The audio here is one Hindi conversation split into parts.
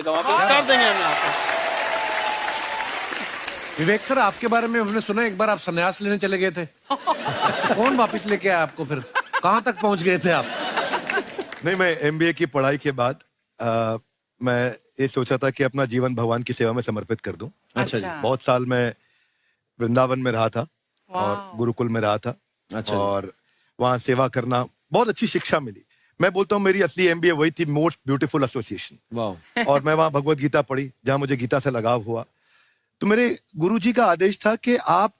कर देंगे हम आपको। विवेक सर, आपके बारे में हमने सुना एक बार आप संन्यास लेने चले गए थे। कौन वापस लेके आया आपको? फिर कहां तक पहुंच गए थे आप? नहीं, मैं एमबीए की पढ़ाई के बाद मैं ये सोचा था कि अपना जीवन भगवान की सेवा में समर्पित कर दूं। अच्छा जी। बहुत साल मैं वृंदावन में रहा था और गुरुकुल में रहा था। अच्छा। और वहाँ सेवा करना, बहुत अच्छी शिक्षा मिली। मैं बोलता हूँ मेरी असली एमबीए वही थी, मोस्ट ब्यूटीफुल एसोसिएशन। वाह। और मैं वहाँ भगवत गीता पढ़ी, जहाँ मुझे गीता से लगाव हुआ। तो मेरे गुरुजी का आदेश था कि आप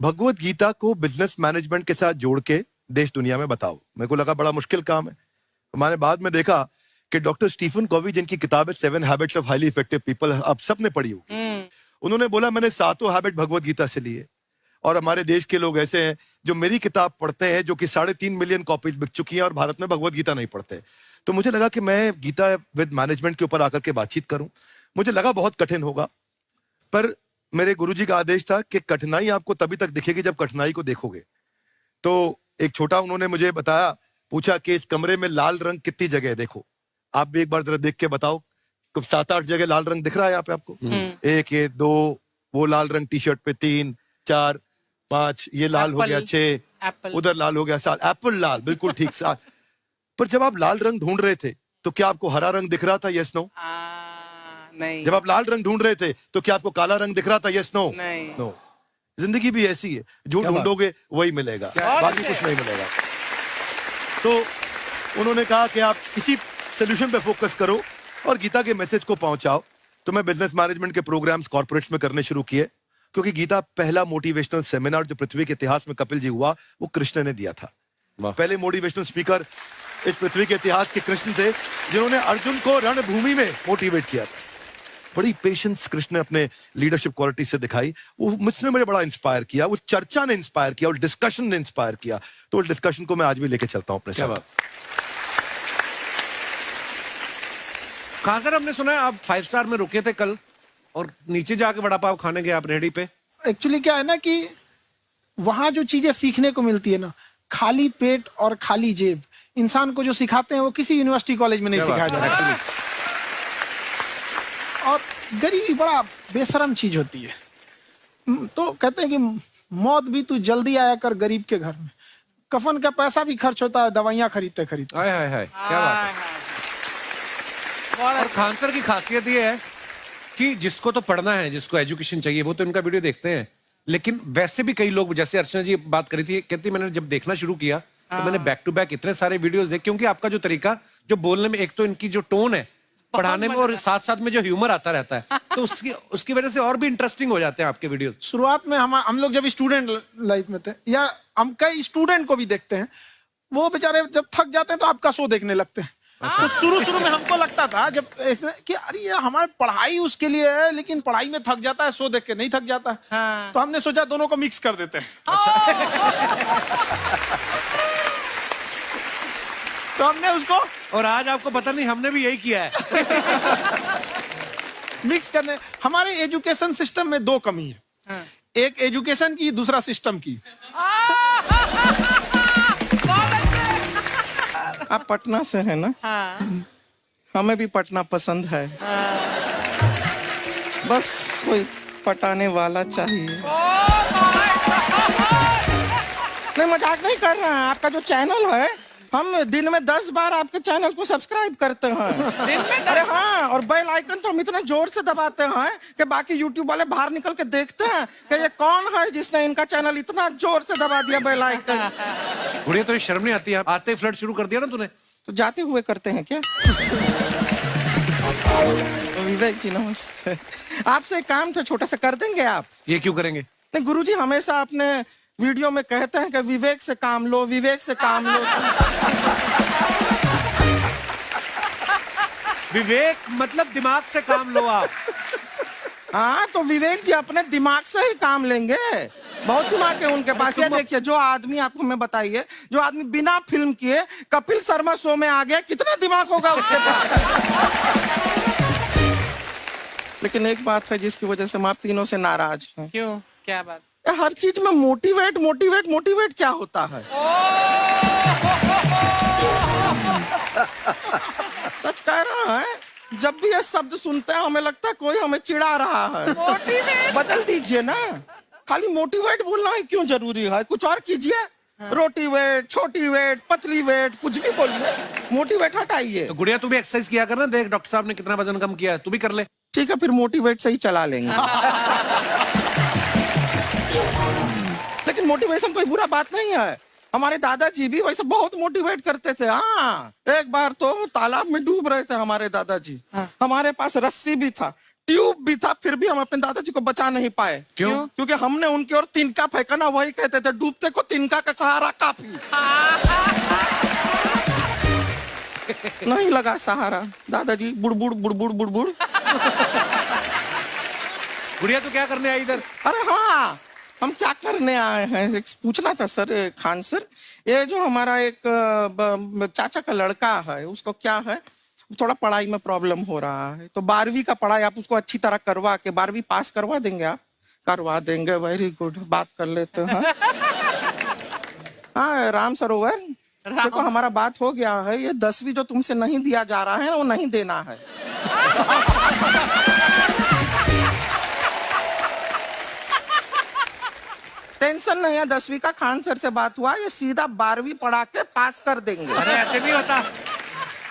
भगवत गीता को बिजनेस मैनेजमेंट के साथ जोड़ के देश दुनिया में बताओ। मेरे को लगा बड़ा मुश्किल काम है। मैंने बाद में देखा कि डॉक्टर स्टीफन कॉवी, जिनकी किताब है 7 habits of highly effective people, आप सबने पढ़ी होगी, उन्होंने बोला मैंने 7 हैबिट भगवत गीता से लिए। और हमारे देश के लोग ऐसे हैं जो मेरी किताब पढ़ते हैं, जो कि 3.5 मिलियन कॉपीज बिक चुकी हैं, और भारत में भगवत गीता नहीं पढ़ते। तो मुझे लगा कि मैं गीता विद मैनेजमेंट के ऊपर आकर के बातचीत करूं। मुझे लगा बहुत कठिन होगा, पर मेरे गुरुजी का आदेश था कि कठिनाई आपको तभी तक दिखेगी जब कठिनाई को देखोगे। तो एक छोटा उन्होंने मुझे बताया, पूछा कि इस कमरे में लाल रंग कितनी जगह है, देखो आप भी एक बार जरा देख के बताओ। 7-8 जगह लाल रंग दिख रहा है यहाँ पे आपको? 1 ये 2, वो लाल रंग टी शर्ट पे 3 4 5, ये लाल हो गया 6, उधर लाल हो गया 7, एप्पल लाल, बिल्कुल ठीक 7। पर जब आप लाल रंग ढूंढ रहे थे तो क्या आपको हरा रंग दिख रहा था? Yes no? नहीं। जब आप लाल रंग ढूंढ रहे थे तो क्या आपको काला रंग दिख रहा था? Yes no? नहीं। नो। जिंदगी भी ऐसी है, जो ढूंढोगे वही मिलेगा, बाकी कुछ नहीं मिलेगा। तो उन्होंने कहा कि आप इसी सोल्यूशन पे फोकस करो और गीता के मैसेज को पहुंचाओ। तो मैं बिजनेस मैनेजमेंट के प्रोग्राम्स कॉर्पोरेट्स में करने शुरू किए, क्योंकि गीता पहला मोटिवेशनल सेमिनार जो पृथ्वी के इतिहास में कपिल जी हुआ, वो कृष्ण ने दिया था। पहले मोटिवेशनल स्पीकर इस पृथ्वी के इतिहास के कृष्ण थे, जिन्होंने अर्जुन को रणभूमि में मोटिवेट किया था। बड़ी पेशेंस कृष्ण ने अपने लीडरशिप क्वालिटी से दिखाई। वो मुझसे मुझे बड़ा इंस्पायर किया, वो चर्चा ने इंस्पायर किया, और डिस्कशन ने इंस्पायर किया। तो उस डिस्कशन को मैं आज भी लेके चलता हूं अपने साथ। कहां सर, हमने सुना है आप 5 स्टार में रुके थे कल, और नीचे जाके वड़ा पाव खाने गए आप रेहड़ी पे। एक्चुअली क्या है ना कि वहां जो चीजें सीखने को मिलती है ना, खाली पेट और खाली जेब इंसान को जो सिखाते हैं वो किसी यूनिवर्सिटी कॉलेज में नहीं सिखाया जाता। और गरीबी बड़ा बेशरम चीज होती है। तो कहते हैं कि मौत भी तू जल्दी आया कर गरीब के घर में। कफन का पैसा भी खर्च होता है दवाइयां खरीदते खरीदते। हाय हाय हाय, क्या बात है। और खान सर की खासियत ये है कि जिसको तो पढ़ना है, जिसको एजुकेशन चाहिए, वो तो इनका वीडियो देखते हैं। लेकिन वैसे भी कई लोग, जैसे अर्चना जी बात करी थी, कहती मैंने जब देखना शुरू किया तो मैंने बैक टू बैक इतने सारे वीडियोस देखे, क्योंकि आपका जो तरीका जो बोलने में, एक तो इनकी जो टोन है पढ़ाने में, और साथ साथ में जो ह्यूमर आता रहता है, तो उसकी वजह से और भी इंटरेस्टिंग हो जाते हैं आपके वीडियो। शुरुआत में हम लोग जब स्टूडेंट लाइफ में थे, या हम कई स्टूडेंट को भी देखते हैं, वो बेचारे जब थक जाते हैं तो आपका शो देखने लगते हैं। तो शुरू में हमको लगता था जब कि अरे यार हमारी पढ़ाई उसके लिए है, लेकिन पढ़ाई में थक जाता है, शो देख के नहीं थक जाता है। हाँ। तो हमने सोचा दोनों को मिक्स कर देते हैं। तो हमने उसको, और आज आपको पता नहीं, हमने भी यही किया है। मिक्स करने। हमारे एजुकेशन सिस्टम में 2 कमी है। हाँ। एक एजुकेशन की, दूसरा सिस्टम की। आप पटना से हैं ना? हाँ। हमें भी पटना पसंद है। बस कोई पटाने वाला चाहिए। नहीं, मजाक नहीं कर रहे हैं। आपका जो चैनल है, हम दिन में 10 बार आपके चैनल को सब्सक्राइब करते हैं। अरे हाँ, और बेल आइकन तो हम इतना जोर से दबाते हैं कि बाकी यूट्यूब वाले बाहर निकल के देखते हैं कि ये कौन है जिसने इनका चैनल इतना जोर से दबा दिया बेल आइकन। बुढ़िया, तो ये शर्म नहीं आती है? आते ही फ्लर्ट शुरू कर दिया ना तूने। तो जाते हुए करते हैं क्या? विवेक जी नमस्ते। आपसे एक काम था छोटा सा, कर देंगे आप? ये क्यों करेंगे? नहीं, गुरुजी हमेशा अपने वीडियो में कहते हैं कि विवेक से काम लो, विवेक से काम लो। विवेक मतलब दिमाग से काम लो आप। हाँ, तो विवेक जी अपने दिमाग से ही काम लेंगे। बहुत दिमाग है उनके पास। ये देखिए, जो आदमी, आपको मैं बताइए, जो आदमी बिना फिल्म किए कपिल शर्मा शो में आ गया, कितना दिमाग होगा उसके पास। लेकिन एक बात है जिसकी वजह से हम आप तीनों से नाराज हैं। क्यों? क्या बात? हर चीज में मोटिवेट मोटिवेट मोटिवेट क्या होता है? सच कह रहा है। जब भी ये शब्द सुनते हैं हमें लगता है कोई हमें चिढ़ा रहा है। बदल दीजिए ना, खाली मोटिवेट बोलना ही क्यों जरूरी है? कुछ और कीजिए। रोटी वेट, छोटी वेट, पतली वेट, कुछ भी बोलिए, मोटिवेट हटाइए। तो गुड़िया तू भी एक्सरसाइज किया कर ना, देख डॉक्टर साहब ने कितना वजन कम किया है, तू भी कर ले। ठीक है, फिर मोटिवेट से ही चला लेंगे। लेकिन मोटिवेशन कोई बुरा बात नहीं है। हमारे दादाजी भी वैसे बहुत मोटिवेट करते थे। हाँ, एक बार तो तालाब में डूब रहे थे हमारे दादाजी। हमारे पास रस्सी भी था, ट्यूब भी था, फिर भी हम अपने दादाजी को बचा नहीं पाए। क्यों? क्योंकि हमने उनकी ओर तिनका फेंका ना, वही कहते थे डूबते को तिनका का सहारा काफी। नहीं लगा सहारा, दादाजी बुड़बुड़ बुड़बुड़ बुड़बुड़। गुड़िया तू क्या करने आई इधर? अरे हाँ, हम क्या करने आए हैं एक पूछना था सर, खान सर। ये जो हमारा एक चाचा का लड़का है, उसको क्या है, थोड़ा पढ़ाई में प्रॉब्लम हो रहा है, तो 12वीं का पढ़ाई आप उसको अच्छी तरह करवा के 12वीं पास करवा देंगे आप? करवा देंगे, वेरी गुड, बात कर लेते हैं। हाँ राम सरोवर, देखो हमारा बात हो गया है, ये 10वीं जो तुमसे नहीं दिया जा रहा है वो नहीं देना है। टेंशन नहीं है, 10वीं का खान सर से बात हुआ, ये सीधा 12वीं पढ़ा के पास कर देंगे। अरे ऐसे नहीं होता,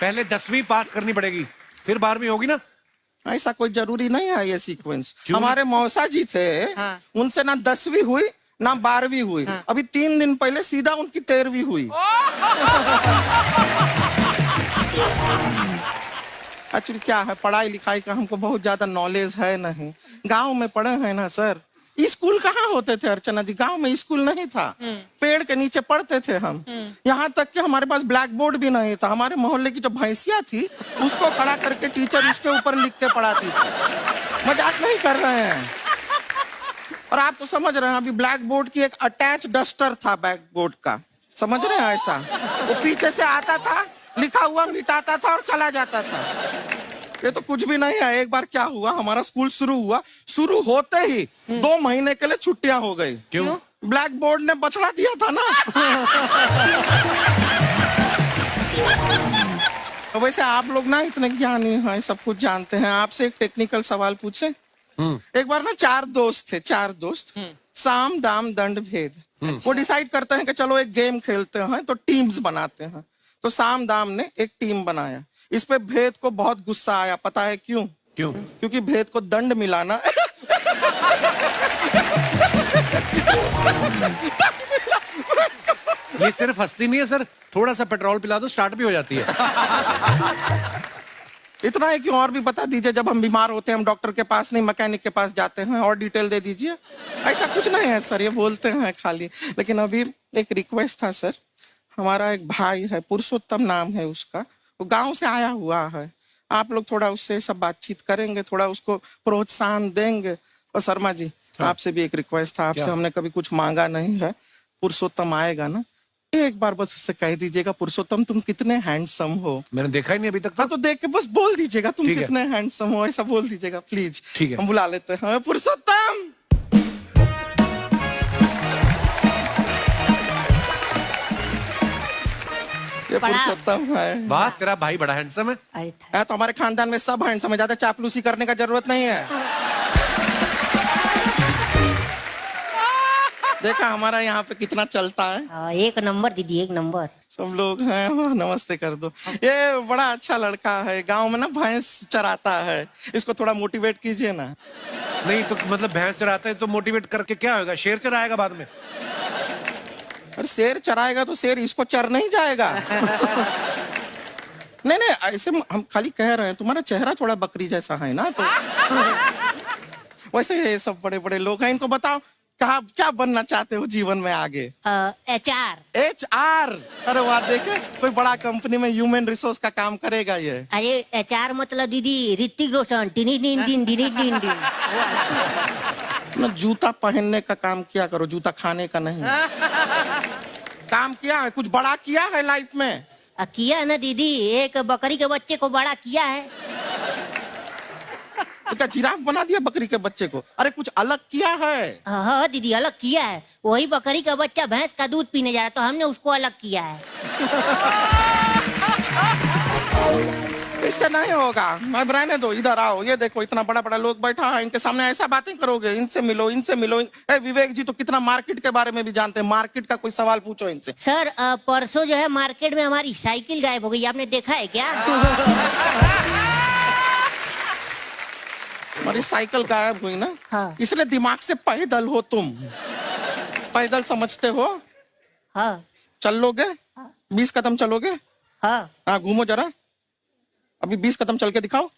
पहले 10वीं पास करनी पड़ेगी, फिर 12वीं होगी ना। ऐसा कोई जरूरी नहीं है ये सीक्वेंस। हमारे मौसा जी थे, उनसे ना 10वीं हुई ना 12वीं हुई, अभी 3 दिन पहले सीधा उनकी 13वीं हुई। एक्चुअली क्या है, पढ़ाई लिखाई का हमको बहुत ज्यादा नॉलेज है नहीं, गांव में पढ़े हैं ना सर। स्कूल कहाँ होते थे अर्चना जी, गांव में स्कूल नहीं था, पेड़ के नीचे पढ़ते थे हम। यहाँ तक कि हमारे पास ब्लैक बोर्ड भी नहीं था, हमारे मोहल्ले की जो भैंसिया थी उसको खड़ा करके टीचर उसके ऊपर लिख के पढ़ाती थी। मजाक नहीं कर रहे हैं। और आप तो समझ रहे हैं, अभी ब्लैक बोर्ड की एक अटैच डस्टर था ब्लैक बोर्ड का, समझ रहे हैं ऐसा, वो पीछे से आता था, लिखा हुआ मिटाता था और चला जाता था। ये तो कुछ भी नहीं है। एक बार क्या हुआ, हमारा स्कूल शुरू हुआ, शुरू होते ही 2 महीने के लिए छुट्टियां हो गई। क्यों? ब्लैक बोर्ड ने बछड़ा दिया था ना। तो वैसे आप लोग ना इतने ज्ञानी हैं, सब कुछ जानते हैं। आपसे एक टेक्निकल सवाल पूछे। एक बार ना 4 दोस्त थे, 4 दोस्त, साम दाम दंड भेद। वो डिसाइड करते हैं कि चलो एक गेम खेलते हैं, तो टीम्स बनाते हैं। तो साम दाम ने एक टीम बनाया, इस पे भेद को बहुत गुस्सा आया। पता है क्यों? क्यों? क्योंकि भेद को दंड मिलाना। ये सिर्फ हंसती नहीं है सर, थोड़ा सा पेट्रोल पिला दो स्टार्ट भी हो जाती है। इतना है क्यों, और भी बता दीजिए। जब हम बीमार होते हैं हम डॉक्टर के पास नहीं मैकेनिक के पास जाते हैं, और डिटेल दे दीजिए। ऐसा कुछ नहीं है सर, ये बोलते हैं खाली। लेकिन अभी एक रिक्वेस्ट था सर, हमारा एक भाई है, पुरुषोत्तम नाम है उसका, वो गांव से आया हुआ है, आप लोग थोड़ा उससे सब बातचीत करेंगे, थोड़ा उसको प्रोत्साहन देंगे। और शर्मा जी आपसे भी एक रिक्वेस्ट था, आपसे हमने कभी कुछ मांगा नहीं है, पुरुषोत्तम आएगा ना, एक बार बस उससे कह दीजिएगा, पुरुषोत्तम तुम कितने हैंडसम हो। मैंने देखा ही नहीं अभी तक। हाँ तो देख के बस बोल दीजिएगा तुम कितने हैंडसम हो, ऐसा बोल दीजिएगा प्लीज। ठीक है, हम बुला लेते हैं पुरुषोत्तम। ये पुरुषोत्तम है। वाह, तेरा भाई बड़ा हैंडसम है। तो हमारे खानदान में सब हैंडसम है, ज्यादा चापलूसी करने का जरूरत नहीं है। देखा हमारा यहाँ पे कितना चलता है। एक नंबर दीदी, एक नंबर। सब लोग हैं, नमस्ते कर दो। ये बड़ा अच्छा लड़का है, गांव में ना भैंस चराता है, इसको थोड़ा मोटिवेट कीजिए ना। नहीं तो मतलब भैंस चराता है तो मोटिवेट करके क्या होगा, शेर चराएगा बाद में। अरे शेर चराएगा तो शेर इसको चर नहीं जाएगा। नहीं नहीं, ऐसे हम खाली कह रहे हैं, तुम्हारा चेहरा थोड़ा बकरी जैसा है ना, तो वैसे ये सब बड़े बड़े लोग हैं। इनको बताओ कहा क्या बनना चाहते हो जीवन में आगे? HR। HR? अरे वाह, देखे कोई बड़ा कंपनी में ह्यूमन रिसोर्स का काम करेगा ये। अरे HR मतलब दीदी ऋतिक रोशन। ना जूता पहनने का काम किया करो, जूता खाने का नहीं। काम किया है, कुछ बड़ा किया है लाइफ में? किया है ना दीदी, एक बकरी के बच्चे को बड़ा किया है। तो क्या जिराफ बना दिया बकरी के बच्चे को? अरे कुछ अलग किया है। हाँ दीदी, अलग किया है। वही बकरी का बच्चा भैंस का दूध पीने जा रहा है, तो हमने उसको अलग किया है। इससे नहीं होगा। मैं रहने दो, इधर आओ, ये देखो इतना बड़ा बड़ा लोग बैठा है, इनके सामने ऐसा बातें करोगे? इनसे मिलो, इनसे मिलो। विवेक जी तो कितना मार्केट के बारे में भी जानते हैं, मार्केट का कोई सवाल पूछो इनसे। सर परसों जो है मार्केट में हमारी साइकिल गायब हो गई, आपने देखा है क्या? हमारी साइकिल गायब हुई ना, हाँ। इसलिए दिमाग से पैदल हो तुम, पैदल समझते हो। हाँ चल लोगे 20 कदम चलोगे? हाँ। हाँ घूमो जरा, अभी 20 कदम चल के दिखाओ।